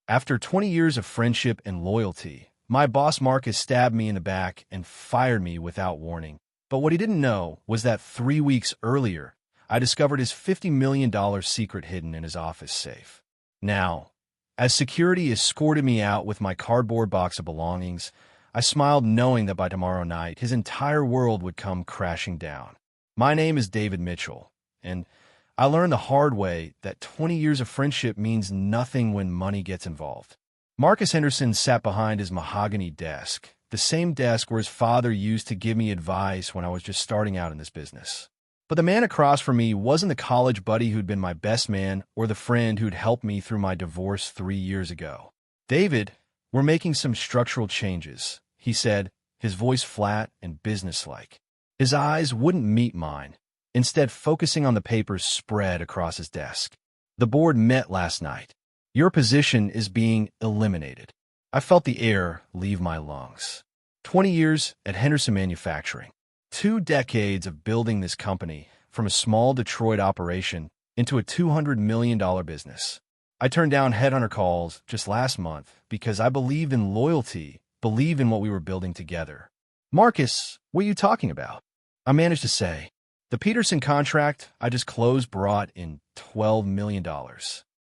After 20 years of friendship and loyalty, my boss Marcus stabbed me in the back and fired me without warning. But what he didn't know was that 3 weeks earlier, I discovered his $50 million secret hidden in his office safe. Now, as security escorted me out with my cardboard box of belongings, I smiled knowing that by tomorrow night, his entire world would come crashing down. My name is David Mitchell, and I learned the hard way that 20 years of friendship means nothing when money gets involved. Marcus Henderson sat behind his mahogany desk, the same desk where his father used to give me advice when I was just starting out in this business. But the man across from me wasn't the college buddy who'd been my best man or the friend who'd helped me through my divorce 3 years ago. "David, we're making some structural changes," he said, his voice flat and businesslike. His eyes wouldn't meet mine, instead focusing on the papers spread across his desk. "The board met last night. Your position is being eliminated." I felt the air leave my lungs. 20 years at Henderson Manufacturing. 2 decades of building this company from a small Detroit operation into a $200 million business. I turned down headhunter calls just last month because I believed in loyalty, believed in what we were building together. "Marcus, what are you talking about?" I managed to say. "The Peterson contract I just closed brought in $12 million.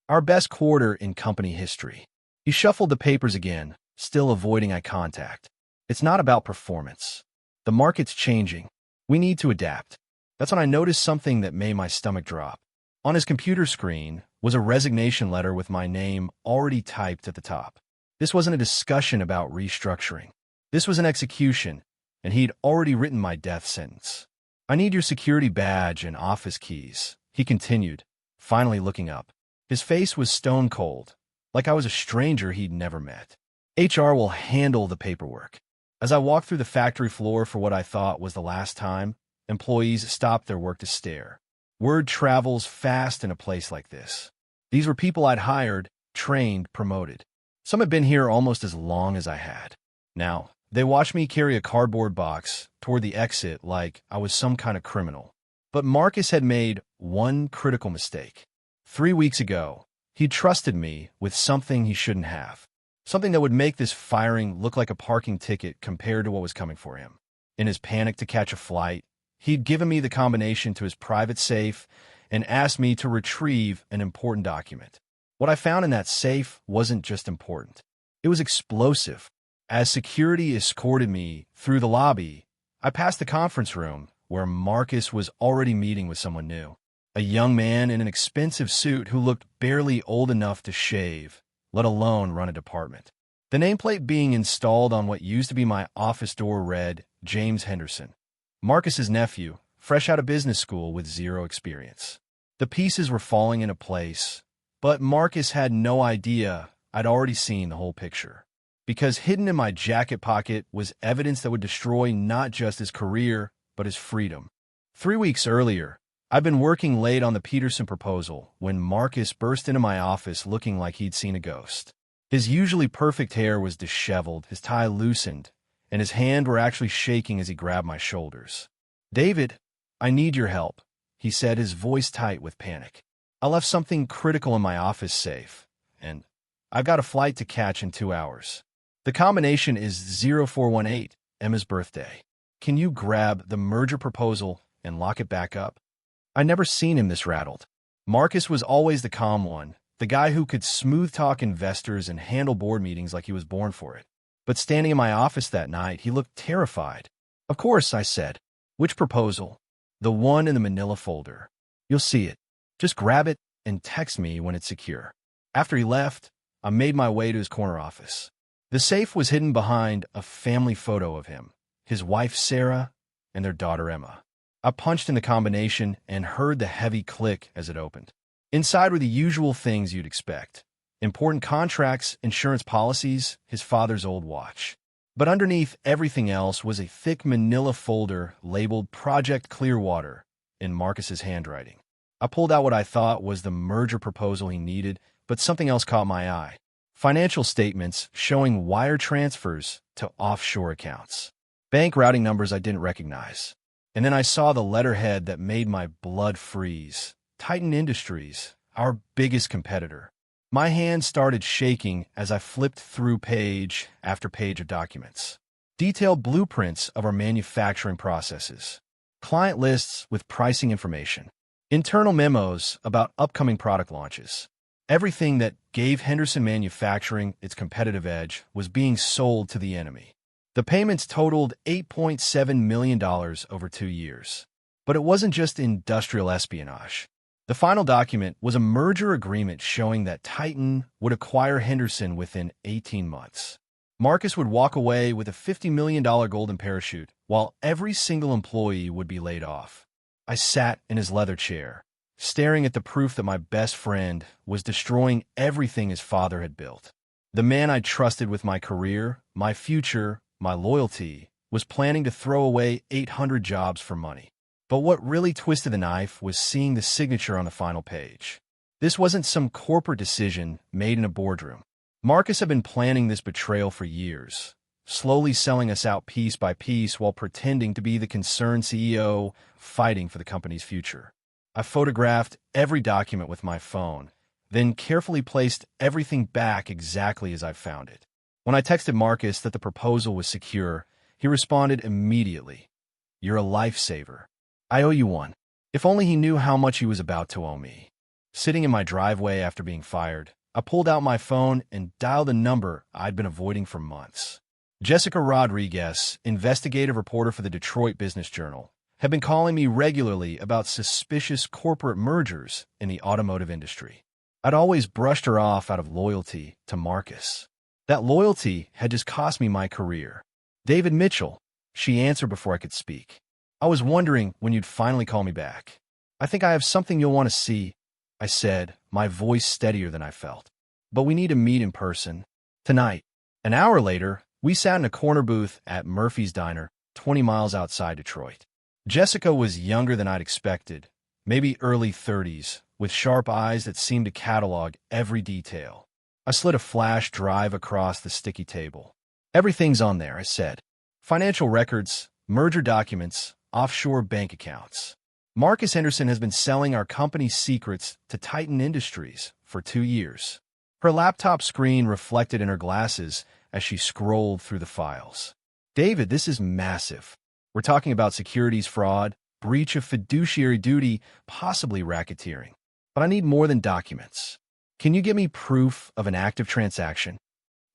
Our best quarter in company history." He shuffled the papers again, still avoiding eye contact. "It's not about performance. The market's changing. We need to adapt." That's when I noticed something that made my stomach drop. On his computer screen was a resignation letter with my name already typed at the top. This wasn't a discussion about restructuring. This was an execution, and he'd already written my death sentence. "I need your security badge and office keys," he continued, finally looking up. His face was stone cold, like I was a stranger he'd never met. "HR will handle the paperwork." As I walked through the factory floor for what I thought was the last time, employees stopped their work to stare. Word travels fast in a place like this. These were people I'd hired, trained, promoted. Some had been here almost as long as I had. Now, they watched me carry a cardboard box toward the exit like I was some kind of criminal. But Marcus had made one critical mistake. 3 weeks ago, he trusted me with something he shouldn't have. Something that would make this firing look like a parking ticket compared to what was coming for him. In his panic to catch a flight, he'd given me the combination to his private safe and asked me to retrieve an important document. What I found in that safe wasn't just important. It was explosive. As security escorted me through the lobby, I passed the conference room where Marcus was already meeting with someone new. A young man in an expensive suit who looked barely old enough to shave, let alone run a department. The nameplate being installed on what used to be my office door read, "James Henderson, Marcus's nephew, fresh out of business school with 0 experience." The pieces were falling into place, but Marcus had no idea I'd already seen the whole picture. Because hidden in my jacket pocket was evidence that would destroy not just his career, but his freedom. 3 weeks earlier, I'd been working late on the Peterson proposal when Marcus burst into my office looking like he'd seen a ghost. His usually perfect hair was disheveled, his tie loosened, and his hands were actually shaking as he grabbed my shoulders. "David, I need your help," he said, his voice tight with panic. "I left something critical in my office safe, and I've got a flight to catch in 2 hours. The combination is 0418, Emma's birthday. Can you grab the merger proposal and lock it back up?" I'd never seen him this rattled. Marcus was always the calm one, the guy who could smooth-talk investors and handle board meetings like he was born for it. But standing in my office that night, he looked terrified. "Of course," I said. "Which proposal?" "The one in the manila folder. You'll see it. Just grab it and text me when it's secure." After he left, I made my way to his corner office. The safe was hidden behind a family photo of him, his wife Sarah, and their daughter Emma. I punched in the combination and heard the heavy click as it opened. Inside were the usual things you'd expect. Important contracts, insurance policies, his father's old watch. But underneath everything else was a thick manila folder labeled Project Clearwater in Marcus's handwriting. I pulled out what I thought was the merger proposal he needed, but something else caught my eye. Financial statements showing wire transfers to offshore accounts. Bank routing numbers I didn't recognize. And then I saw the letterhead that made my blood freeze. Titan Industries, our biggest competitor. My hand started shaking as I flipped through page after page of documents. Detailed blueprints of our manufacturing processes, client lists with pricing information, internal memos about upcoming product launches. Everything that gave Henderson Manufacturing its competitive edge was being sold to the enemy. The payments totaled $8.7 million over 2 years. But it wasn't just industrial espionage. The final document was a merger agreement showing that Titan would acquire Henderson within 18 months. Marcus would walk away with a $50 million golden parachute, while every single employee would be laid off. I sat in his leather chair, staring at the proof that my best friend was destroying everything his father had built. The man I trusted with my career, my future, my loyalty, was planning to throw away 800 jobs for money. But what really twisted the knife was seeing the signature on the final page. This wasn't some corporate decision made in a boardroom. Marcus had been planning this betrayal for years, slowly selling us out piece by piece while pretending to be the concerned CEO fighting for the company's future. I photographed every document with my phone, then carefully placed everything back exactly as I found it. When I texted Marcus that the proposal was secure, he responded immediately. "You're a lifesaver. I owe you one." If only he knew how much he was about to owe me. Sitting in my driveway after being fired, I pulled out my phone and dialed a number I'd been avoiding for months. Jessica Rodriguez, investigative reporter for the Detroit Business Journal, had been calling me regularly about suspicious corporate mergers in the automotive industry. I'd always brushed her off out of loyalty to Marcus. That loyalty had just cost me my career. "David Mitchell," she answered before I could speak. "I was wondering when you'd finally call me back." "I think I have something you'll want to see," I said, my voice steadier than I felt. "But we need to meet in person. Tonight." An hour later, we sat in a corner booth at Murphy's Diner, 20 miles outside Detroit. Jessica was younger than I'd expected, maybe early 30s, with sharp eyes that seemed to catalog every detail. I slid a flash drive across the sticky table. "Everything's on there," I said. "Financial records, merger documents, offshore bank accounts. Marcus Henderson has been selling our company's secrets to Titan Industries for 2 years." Her laptop screen reflected in her glasses as she scrolled through the files. "David, this is massive. We're talking about securities fraud, breach of fiduciary duty, possibly racketeering. But I need more than documents. Can you give me proof of an active transaction?"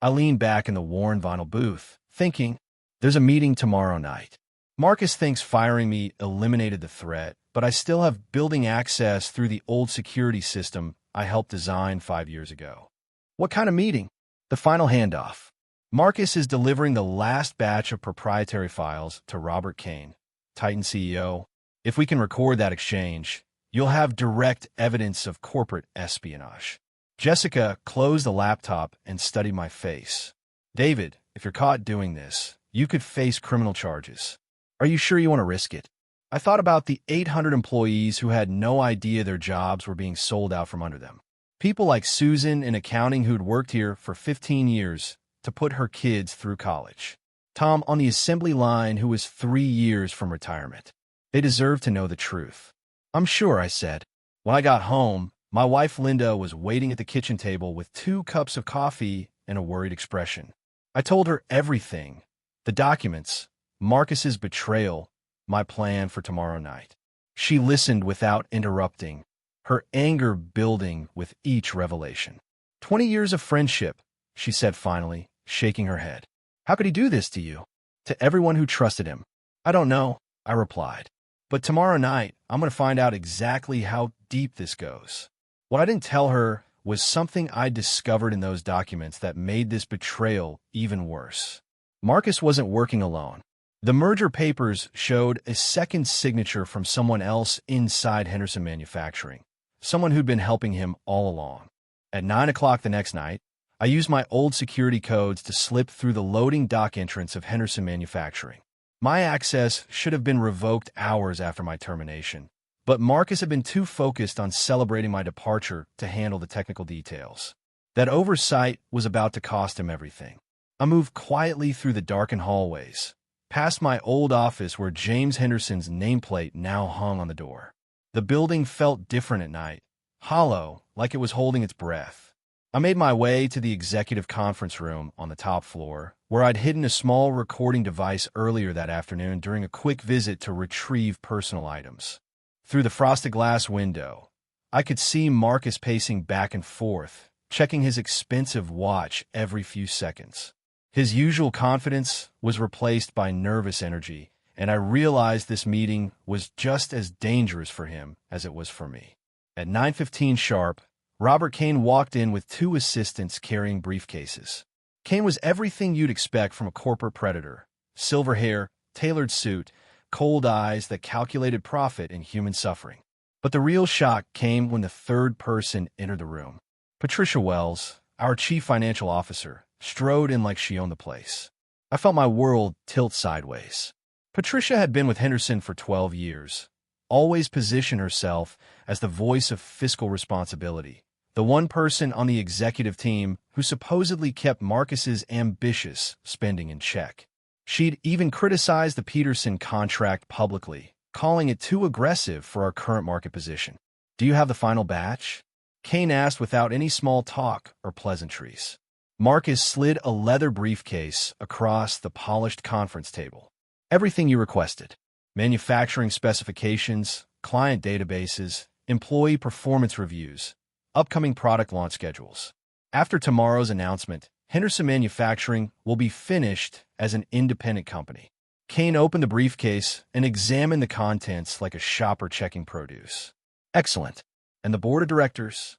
I leaned back in the worn vinyl booth, thinking, there's a meeting tomorrow night. Marcus thinks firing me eliminated the threat, but I still have building access through the old security system I helped design 5 years ago. "What kind of meeting?" "The final handoff. Marcus is delivering the last batch of proprietary files to Robert Kane, Titan CEO. If we can record that exchange, you'll have direct evidence of corporate espionage." Jessica closed the laptop and studied my face. "David, if you're caught doing this, you could face criminal charges. Are you sure you want to risk it?" I thought about the 800 employees who had no idea their jobs were being sold out from under them. People like Susan in accounting who'd worked here for 15 years to put her kids through college. Tom on the assembly line who was 3 years from retirement. They deserve to know the truth. "I'm sure," I said. When I got home, my wife Linda was waiting at the kitchen table with 2 cups of coffee and a worried expression. I told her everything. The documents, Marcus's betrayal, my plan for tomorrow night. She listened without interrupting, her anger building with each revelation. 20 years of friendship," she said finally, shaking her head. "How could he do this to you?" "To everyone who trusted him." "I don't know," I replied. "But tomorrow night, I'm going to find out exactly how deep this goes." What I didn't tell her was something I discovered in those documents that made this betrayal even worse. Marcus wasn't working alone. The merger papers showed a second signature from someone else inside Henderson Manufacturing, someone who'd been helping him all along. At 9 o'clock the next night, I used my old security codes to slip through the loading dock entrance of Henderson Manufacturing. My access should have been revoked hours after my termination, but Marcus had been too focused on celebrating my departure to handle the technical details. That oversight was about to cost him everything. I moved quietly through the darkened hallways, past my old office where James Henderson's nameplate now hung on the door. The building felt different at night, hollow, like it was holding its breath. I made my way to the executive conference room on the top floor, where I'd hidden a small recording device earlier that afternoon during a quick visit to retrieve personal items. Through the frosted glass window, I could see Marcus pacing back and forth, checking his expensive watch every few seconds. His usual confidence was replaced by nervous energy, and I realized this meeting was just as dangerous for him as it was for me. At 9:15 sharp, Robert Kane walked in with two assistants carrying briefcases. Kane was everything you'd expect from a corporate predator: silver hair, tailored suit, cold eyes that calculated profit and human suffering. But the real shock came when the third person entered the room. Patricia Wells, our chief financial officer, strode in like she owned the place. I felt my world tilt sideways. Patricia had been with Henderson for 12 years, always positioned herself as the voice of fiscal responsibility, the one person on the executive team who supposedly kept Marcus's ambitious spending in check. She'd even criticized the Peterson contract publicly, calling it too aggressive for our current market position. "Do you have the final batch?" Kane asked without any small talk or pleasantries. Marcus slid a leather briefcase across the polished conference table. "Everything you requested. Manufacturing specifications, client databases, employee performance reviews, upcoming product launch schedules. After tomorrow's announcement, Henderson Manufacturing will be finished as an independent company." Kane opened the briefcase and examined the contents like a shopper checking produce. "Excellent. And the board of directors?"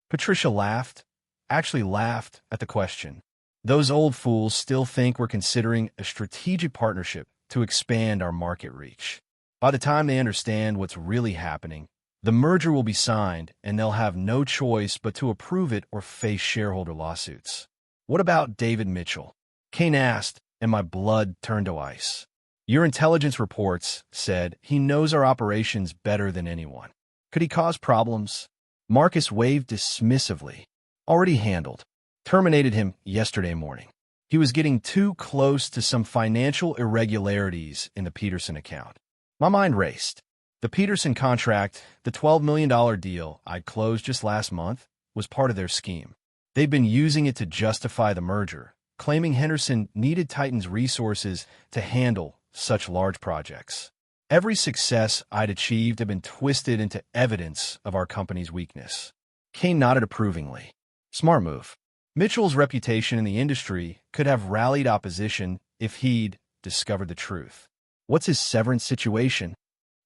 Patricia laughed at the question. "Those old fools still think we're considering a strategic partnership to expand our market reach. By the time they understand what's really happening, the merger will be signed and they'll have no choice but to approve it or face shareholder lawsuits." "What about David Mitchell?" Kane asked, and my blood turned to ice. "Your intelligence reports said he knows our operations better than anyone. Could he cause problems?" Marcus waved dismissively. "Already handled. Terminated him yesterday morning. He was getting too close to some financial irregularities in the Peterson account." My mind raced. The Peterson contract, the $12 million deal I'd closed just last month, was part of their scheme. They'd been using it to justify the merger, claiming Henderson needed Titan's resources to handle such large projects. Every success I'd achieved had been twisted into evidence of our company's weakness. Kane nodded approvingly. "Smart move. Mitchell's reputation in the industry could have rallied opposition if he'd discovered the truth." "What's his severance situation?"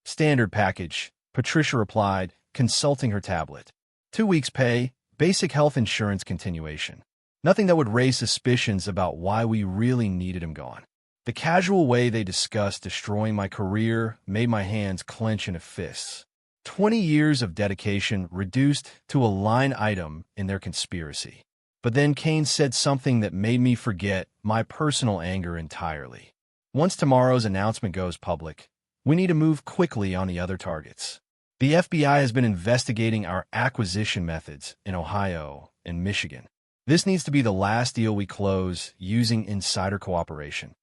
"Standard package," Patricia replied, consulting her tablet. 2 weeks' pay, basic health insurance continuation. Nothing that would raise suspicions about why we really needed him gone. The casual way they discussed destroying my career made my hands clench into fists. 20 years of dedication reduced to a line item in their conspiracy. But then Kane said something that made me forget my personal anger entirely. "Once tomorrow's announcement goes public, we need to move quickly on the other targets. The FBI has been investigating our acquisition methods in Ohio and Michigan. This needs to be the last deal we close using insider cooperation."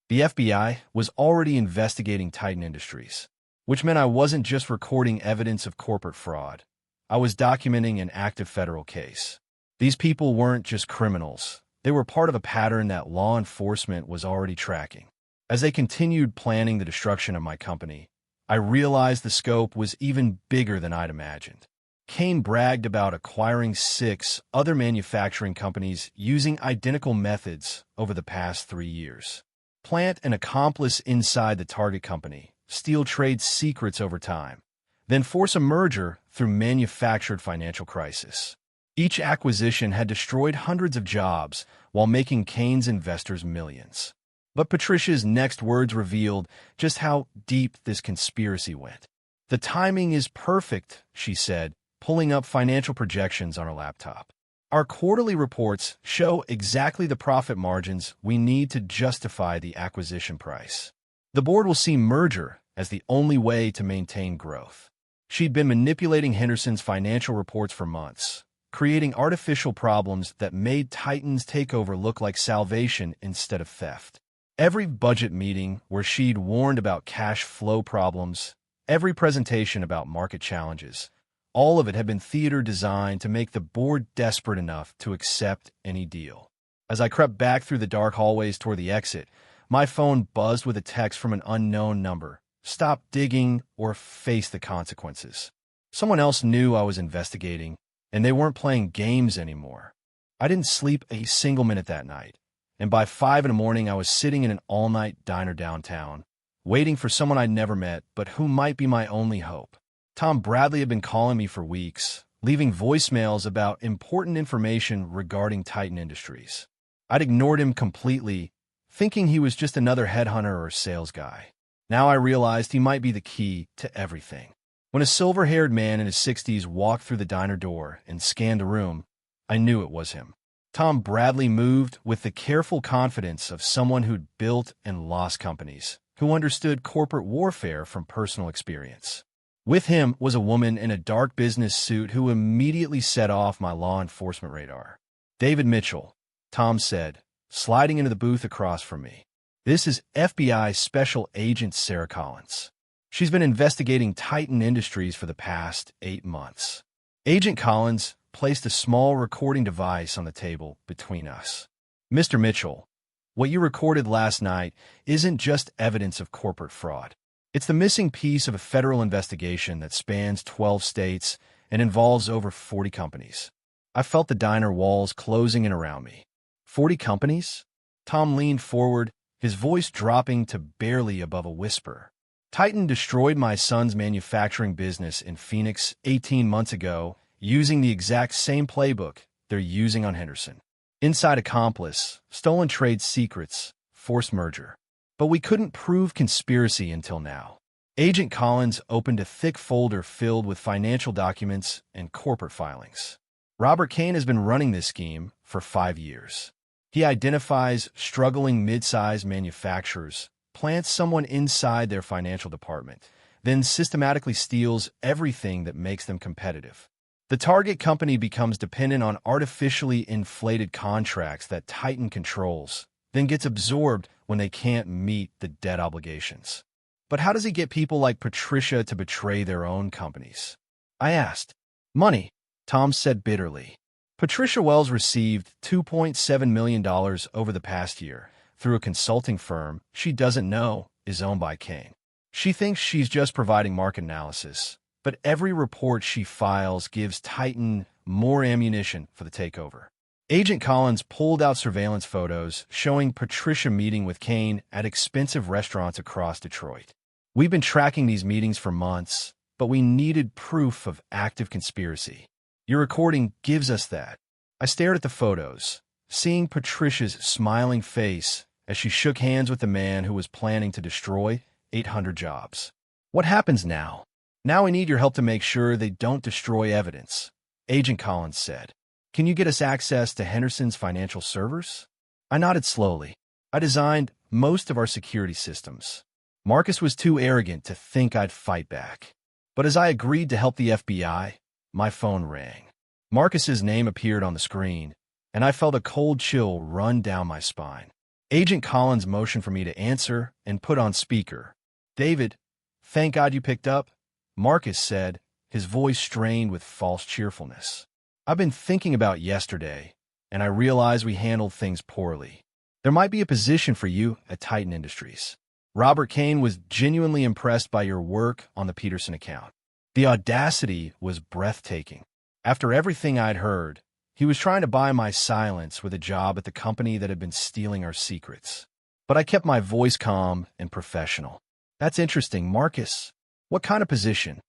The FBI was already investigating Titan Industries, which meant I wasn't just recording evidence of corporate fraud. I was documenting an active federal case. These people weren't just criminals. They were part of a pattern that law enforcement was already tracking. As they continued planning the destruction of my company, I realized the scope was even bigger than I'd imagined. Kane bragged about acquiring 6 other manufacturing companies using identical methods over the past 3 years. Plant an accomplice inside the target company, steal trade secrets over time, then force a merger through manufactured financial crisis. Each acquisition had destroyed hundreds of jobs while making Kane's investors millions. But Patricia's next words revealed just how deep this conspiracy went. "The timing is perfect," she said, pulling up financial projections on her laptop. "Our quarterly reports show exactly the profit margins we need to justify the acquisition price. The board will see merger as the only way to maintain growth." She'd been manipulating Henderson's financial reports for months, creating artificial problems that made Titan's takeover look like salvation instead of theft. Every budget meeting where she'd warned about cash flow problems, every presentation about market challenges, All of it had been theater designed to make the board desperate enough to accept any deal. As I crept back through the dark hallways toward the exit, my phone buzzed with a text from an unknown number. Stop digging or face the consequences. Someone else knew I was investigating, and they weren't playing games anymore. I didn't sleep a single minute that night, and by 5 in the morning I was sitting in an all-night diner downtown, waiting for someone I'd never met but who might be my only hope. Tom Bradley had been calling me for weeks, leaving voicemails about important information regarding Titan Industries. I'd ignored him completely, thinking he was just another headhunter or sales guy. Now I realized he might be the key to everything. When a silver-haired man in his 60s walked through the diner door and scanned the room, I knew it was him. Tom Bradley moved with the careful confidence of someone who'd built and lost companies, who understood corporate warfare from personal experience. With him was a woman in a dark business suit who immediately set off my law enforcement radar. "David Mitchell," Tom said, sliding into the booth across from me. "This is FBI Special Agent Sarah Collins. She's been investigating Titan Industries for the past 8 months." Agent Collins placed a small recording device on the table between us. "Mr. Mitchell, what you recorded last night isn't just evidence of corporate fraud. It's the missing piece of a federal investigation that spans 12 states and involves over 40 companies." I felt the diner walls closing in around me. 40 companies? Tom leaned forward, his voice dropping to barely above a whisper. "Titan destroyed my son's manufacturing business in Phoenix 18 months ago using the exact same playbook they're using on Henderson. Inside accomplice, stolen trade secrets, forced merger. But we couldn't prove conspiracy until now." Agent Collins opened a thick folder filled with financial documents and corporate filings. "Robert Kane has been running this scheme for 5 years. He identifies struggling mid-sized manufacturers, plants someone inside their financial department, then systematically steals everything that makes them competitive. The target company becomes dependent on artificially inflated contracts that Titan controls, then gets absorbed when they can't meet the debt obligations." "But how does he get people like Patricia to betray their own companies?" I asked. "Money," Tom said bitterly. "Patricia Wells received $2.7 million over the past year through a consulting firm she doesn't know is owned by Kane. She thinks she's just providing market analysis, but every report she files gives Titan more ammunition for the takeover." Agent Collins pulled out surveillance photos showing Patricia meeting with Kane at expensive restaurants across Detroit. "We've been tracking these meetings for months, but we needed proof of active conspiracy. Your recording gives us that." I stared at the photos, seeing Patricia's smiling face as she shook hands with the man who was planning to destroy 800 jobs. "What happens now?" "Now we need your help to make sure they don't destroy evidence," Agent Collins said. "Can you get us access to Henderson's financial servers?" I nodded slowly. "I designed most of our security systems. Marcus was too arrogant to think I'd fight back. But as I agreed to help the FBI, my phone rang. Marcus's name appeared on the screen, and I felt a cold chill run down my spine. Agent Collins motioned for me to answer and put on speaker. "David, thank God you picked up," Marcus said, his voice strained with false cheerfulness. "I've been thinking about yesterday, and I realize we handled things poorly. There might be a position for you at Titan Industries. Robert Kane was genuinely impressed by your work on the Peterson account." The audacity was breathtaking. After everything I'd heard, he was trying to buy my silence with a job at the company that had been stealing our secrets. But I kept my voice calm and professional. "That's interesting, Marcus. What kind of position?"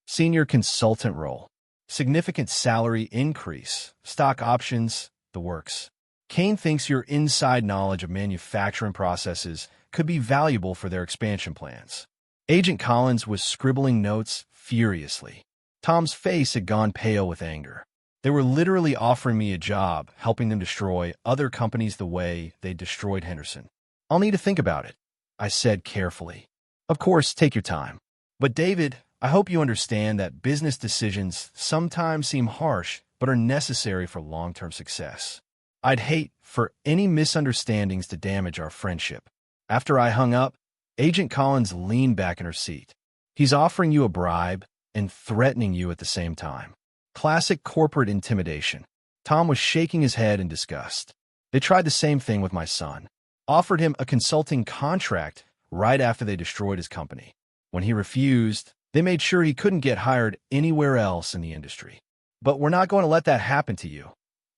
"Senior consultant role. Significant salary increase, stock options, the works. Kane thinks your inside knowledge of manufacturing processes could be valuable for their expansion plans." Agent Collins was scribbling notes furiously. Tom's face had gone pale with anger. They were literally offering me a job, helping them destroy other companies the way they destroyed Henderson. "I'll need to think about it," I said carefully. "Of course, take your time. But David, I hope you understand that business decisions sometimes seem harsh but are necessary for long-term success. I'd hate for any misunderstandings to damage our friendship." After I hung up, Agent Collins leaned back in her seat. "He's offering you a bribe, and threatening you at the same time. Classic corporate intimidation. Tom was shaking his head in disgust. They tried the same thing with my son. Offered him a consulting contract right after they destroyed his company. When he refused, they made sure he couldn't get hired anywhere else in the industry. But we're not going to let that happen to you,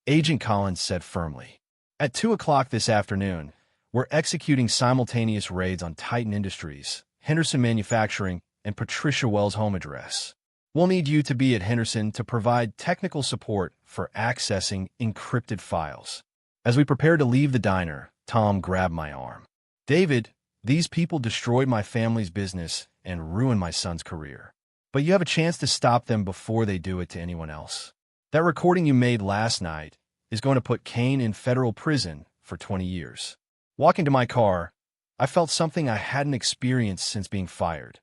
Agent Collins said firmly. At 2 o'clock this afternoon, we're executing simultaneous raids on Titan Industries, Henderson Manufacturing, and Patricia Wells' home address. We'll need you to be at Henderson to provide technical support for accessing encrypted files. As we prepared to leave the diner, Tom grabbed my arm. David, these people destroyed my family's business and ruined my son's career. But you have a chance to stop them before they do it to anyone else. That recording you made last night is going to put Kane in federal prison for 20 years. Walking to my car, I felt something I hadn't experienced since being fired.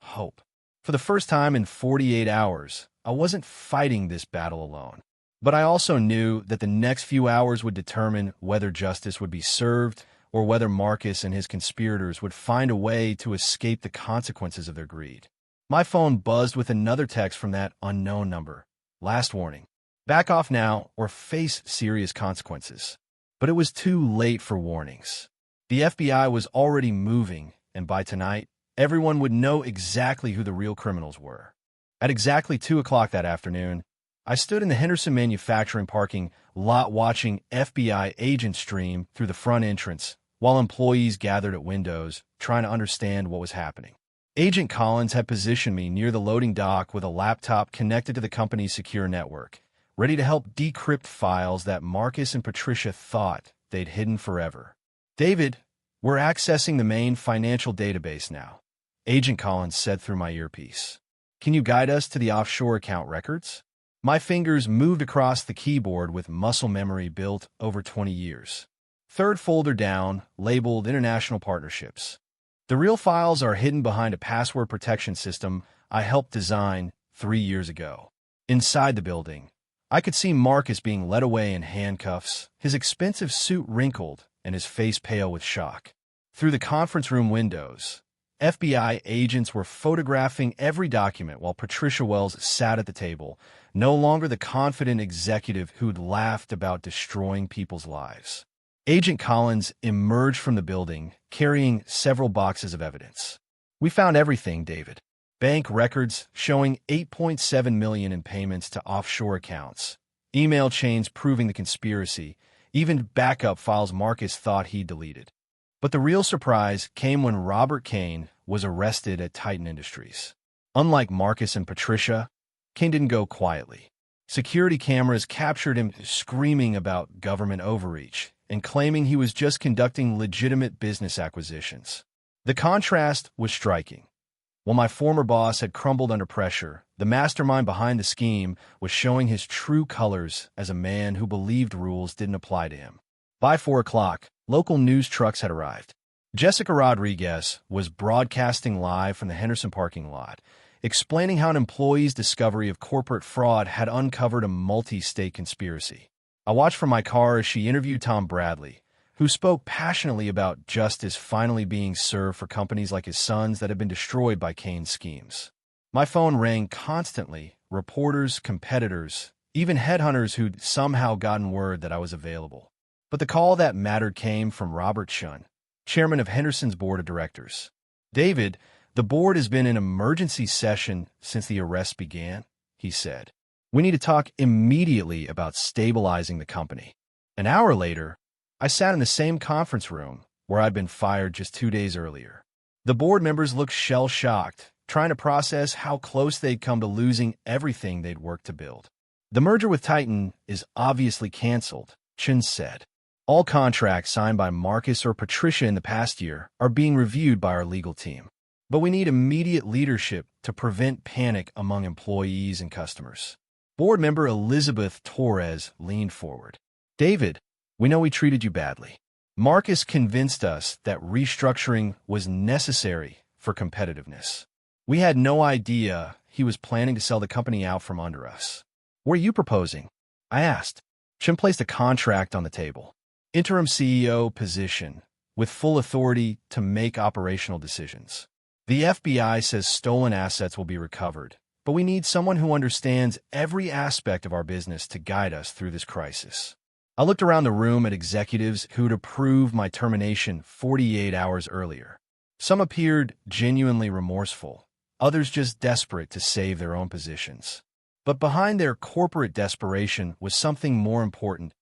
Hope. For the first time in 48 hours, I wasn't fighting this battle alone. But I also knew that the next few hours would determine whether justice would be served or whether Marcus and his conspirators would find a way to escape the consequences of their greed. My phone buzzed with another text from that unknown number. Last warning. Back off now or face serious consequences. But it was too late for warnings. The FBI was already moving, and by tonight, everyone would know exactly who the real criminals were. At exactly 2 o'clock that afternoon, I stood in the Henderson Manufacturing parking lot watching FBI agents stream through the front entrance while employees gathered at windows trying to understand what was happening. Agent Collins had positioned me near the loading dock with a laptop connected to the company's secure network, ready to help decrypt files that Marcus and Patricia thought they'd hidden forever. David, we're accessing the main financial database now, Agent Collins said through my earpiece. Can you guide us to the offshore account records? My fingers moved across the keyboard with muscle memory built over 20 years. Third folder down, labeled International Partnerships. The real files are hidden behind a password protection system I helped design 3 years ago. Inside the building, I could see Marcus being led away in handcuffs, his expensive suit wrinkled and his face pale with shock. Through the conference room windows, FBI agents were photographing every document while Patricia Wells sat at the table, no longer the confident executive who'd laughed about destroying people's lives. Agent Collins emerged from the building, carrying several boxes of evidence. We found everything, David. Bank records showing $8.7 million in payments to offshore accounts, email chains proving the conspiracy, even backup files Marcus thought he'd deleted. But the real surprise came when Robert Kane was arrested at Titan Industries. Unlike Marcus and Patricia, Kane didn't go quietly. Security cameras captured him screaming about government overreach and claiming he was just conducting legitimate business acquisitions. The contrast was striking. While my former boss had crumbled under pressure, the mastermind behind the scheme was showing his true colors as a man who believed rules didn't apply to him. By 4 o'clock, local news trucks had arrived. Jessica Rodriguez was broadcasting live from the Henderson parking lot, explaining how an employee's discovery of corporate fraud had uncovered a multi-state conspiracy. I watched from my car as she interviewed Tom Bradley, who spoke passionately about justice finally being served for companies like his son's that had been destroyed by Kane's schemes. My phone rang constantly, reporters, competitors, even headhunters who'd somehow gotten word that I was available. But the call that mattered came from Robert Shun, chairman of Henderson's board of directors. David, the board has been in emergency session since the arrest began, he said. We need to talk immediately about stabilizing the company. An hour later, I sat in the same conference room where I'd been fired just 2 days earlier. The board members looked shell-shocked, trying to process how close they'd come to losing everything they'd worked to build. The merger with Titan is obviously canceled, Chin said. All contracts signed by Marcus or Patricia in the past year are being reviewed by our legal team. But we need immediate leadership to prevent panic among employees and customers. Board member Elizabeth Torres leaned forward. David, we know we treated you badly. Marcus convinced us that restructuring was necessary for competitiveness. We had no idea he was planning to sell the company out from under us. What are you proposing? I asked. Chin placed a contract on the table. Interim CEO position, with full authority to make operational decisions. The FBI says stolen assets will be recovered, but we need someone who understands every aspect of our business to guide us through this crisis. I looked around the room at executives who'd approved my termination 48 hours earlier. Some appeared genuinely remorseful, others just desperate to save their own positions. But behind their corporate desperation was something more important: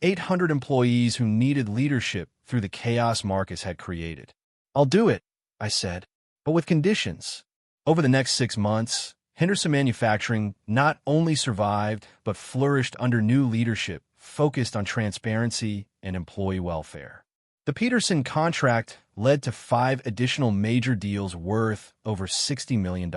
800 employees who needed leadership through the chaos Marcus had created. "I'll do it," I said, "but with conditions." Over the next 6 months, Henderson Manufacturing not only survived, but flourished under new leadership focused on transparency and employee welfare. The Peterson contract led to 5 additional major deals worth over $60 million.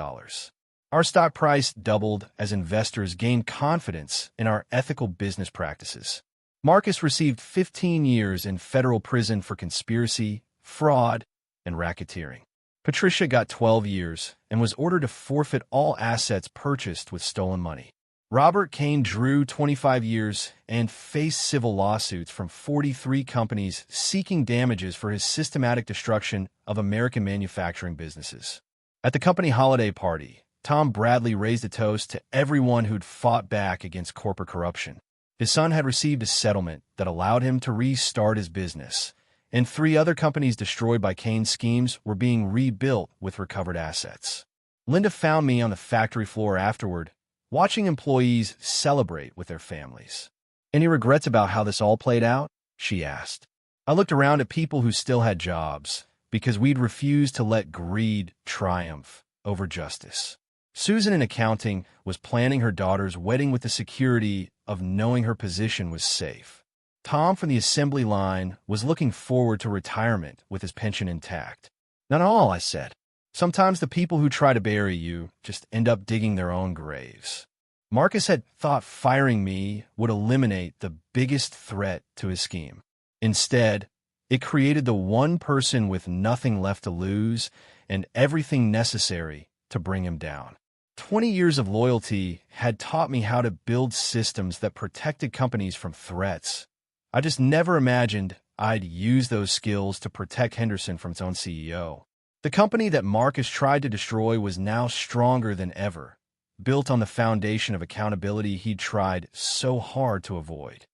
Our stock price doubled as investors gained confidence in our ethical business practices. Marcus received 15 years in federal prison for conspiracy, fraud, and racketeering. Patricia got 12 years and was ordered to forfeit all assets purchased with stolen money. Robert Kane drew 25 years and faced civil lawsuits from 43 companies seeking damages for his systematic destruction of American manufacturing businesses. At the company holiday party, Tom Bradley raised a toast to everyone who'd fought back against corporate corruption. His son had received a settlement that allowed him to restart his business, and 3 other companies destroyed by Kane's schemes were being rebuilt with recovered assets. Linda found me on the factory floor afterward, watching employees celebrate with their families. "Any regrets about how this all played out?" she asked. I looked around at people who still had jobs, because we'd refused to let greed triumph over justice. Susan in accounting was planning her daughter's wedding with the security of knowing her position was safe. Tom from the assembly line was looking forward to retirement with his pension intact. "Not all," I said. "Sometimes the people who try to bury you just end up digging their own graves." Marcus had thought firing me would eliminate the biggest threat to his scheme. Instead, it created the one person with nothing left to lose and everything necessary to bring him down. 20 years of loyalty had taught me how to build systems that protected companies from threats. I just never imagined I'd use those skills to protect Henderson from its own CEO. The company that Marcus tried to destroy was now stronger than ever, built on the foundation of accountability he'd tried so hard to avoid.